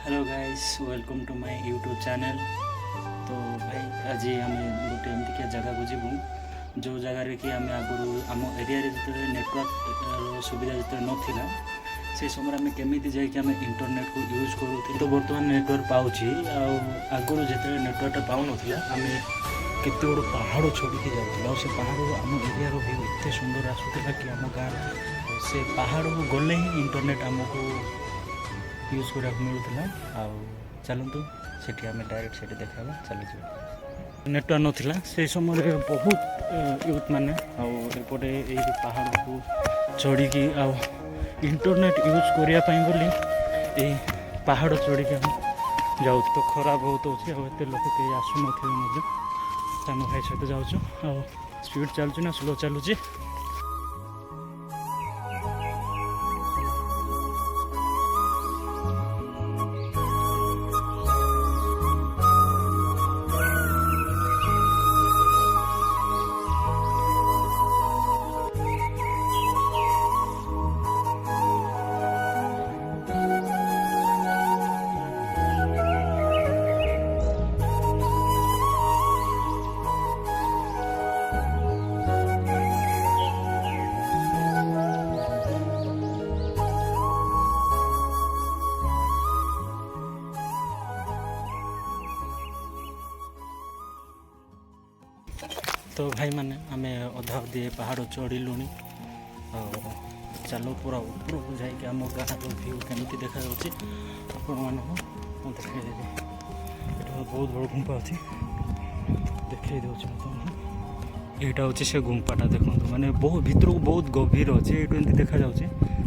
Hello guys, welcome to my YouTube channel. तो भाई आज आम गोटे एमती जगह को जीवु जो जगार कि आम आगु आम एरिया जो नेटवर्क सुविधा जो नाला से समय आम केमी जाकि इंटरनेट को यूज करूँ। तो बर्तमान नेटवर्क पाँच आगुरी जो नेटवर्कटा पाऊन आम केते गुड़ पहाड़ छोड़िकी जाऊँ से पहाड़ आम एरिया व्यू एत सुंदर आसूला कि आम गाँव से पहाड़ को गले ही इंटरनेट आमको यूज करा मिलूला। चलतु से डायरेक्ट से देखा चली नेटवर्क नाला से समय बहुत यूथ मैंने आउटे ये पहाड़ को चढ़ी इंटरनेट यूज करने बोली पहाड़ चढ़ी जाऊ। तो खरा बहुत अच्छे आते लोक कहीं आसुन सान भाई सहित जाऊँ स्पीड चलुची ना स्लो चलुची। तो भाई माने आमे अधा अधी पहाड़ चढ़लु चलो पूरा ऊपर को जाकि आम गाँव व्यू केमी देखा बहुत बड़ गुंफा अच्छी देखे दूसरी यहाँ हूँ से गुंफाटा देखो माने बहुत भीतर को बहुत गभीर अच्छे ये देखा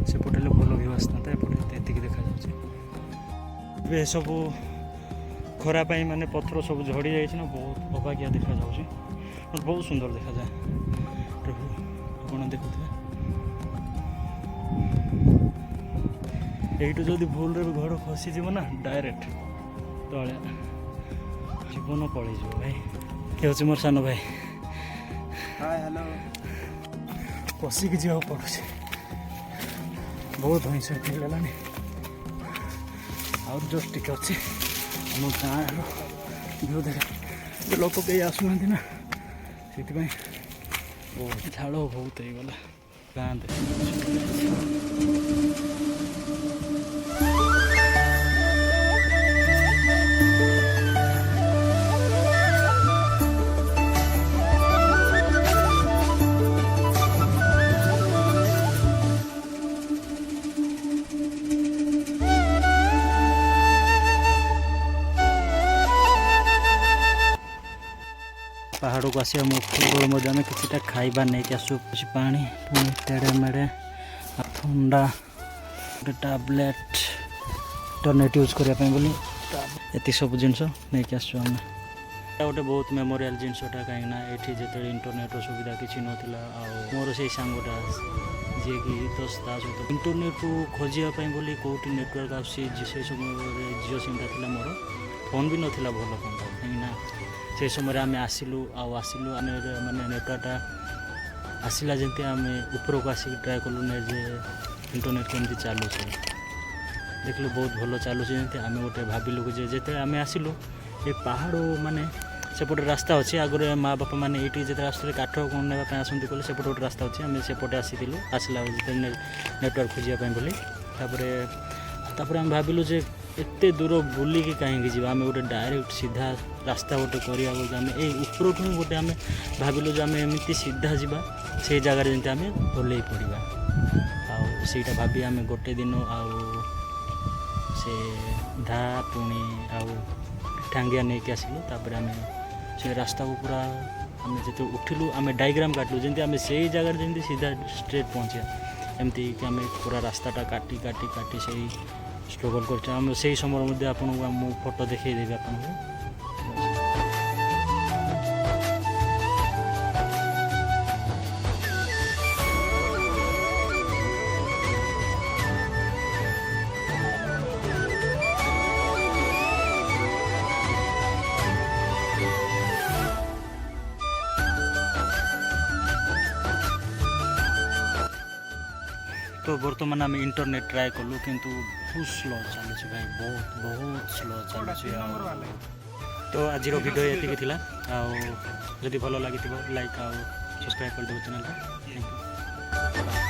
सेपटे भल व्यू आसता एपटे देखा जाए सब खरापाई माने पथर सब झड़ी जाए बहुत अबाकिया देखा जाऊँगी बहुत सुंदर देखा जाए। आप देखुए यू जदि भूल घर खसीज ना डायरेक्ट तले जीवन पलि भाई ये हूँ मोर सान भाई। हाय हेलो कसिकी जा पड़े बहुत हिंसा लानी और जस्ट टिके अच्छे आम गाँव व्यू देखा लोक कहीं आसुना ना से झाड़ बहुत होगा गाँव पहाड़ को आसा मुख्य आम कि खाइबा नहीं कि आसू पानी पुणी तेड़े मेड़े थंडा गोटे टैबलेट इंटरनेट यूज करने बोली ये सब जिनस नहीं कि आसू आम गोटे बहुत मेमोरियल जिनसटा कहीं जो इंटरनेट सुविधा किसी नाला मोर से सांगटा जी कि तो सहित इंटरनेट को खोजापी बोली कौटी नेटवर्क आसे समय जियो सिमटा था मोर फोन भी नाला भल फोन कहीं से समय आम आसिलु आसिलु माने नेटवर्कटा आसला जमी आम ऊपर को आसिक ट्राए कलु ना जे इंटरनेट केमती चलुच देखलु बहुत भल चलुच आम गोटे भाविलु जो आम आसिलु ये पहाड़ माने सेपटे रास्ता अच्छे आगुरी माँ बापा मैंने ये जो आसते काठ कौन नापी आसती कले सेपटे गोटे रास्ता अच्छे आम सेपटे आसलु आसला नेटवर्क खोजापी बोली आम भाविलु जे एते दूर बुलिकी कहीं जी आम गोटे डायरेक्ट सीधा रास्ता गोटे करिया आम ऊपर ठूँ गोटे आम भाविलु जो आम एमती सीधा जावा से जगह जमी आम ओल्ल पड़ा आईटा भाभी आम गोटे दिन से धा पुणी टांगिया नहीं कि आसलु आम से रास्ता को पूरा आम जो उठिलु आम डायग्राम काटलु जमी आम से जगह जमी सीधा स्ट्रेट पहुँचा एमती कि आम पूरा रास्ताटा काटी काटी काटी से स्ट्रगल कर से समय आपको फोटो देखदेवी आपको। तो बर्तमान आम इंटरनेट ट्राए कलु किंतु बहुत स्लो चलुଛି भाई बहुत स्लो चलुଛି तो आज वीडियो ये थिला जदि भल लगी लाइक आउ सब्सक्राइब कर दो चैनल। Thank you.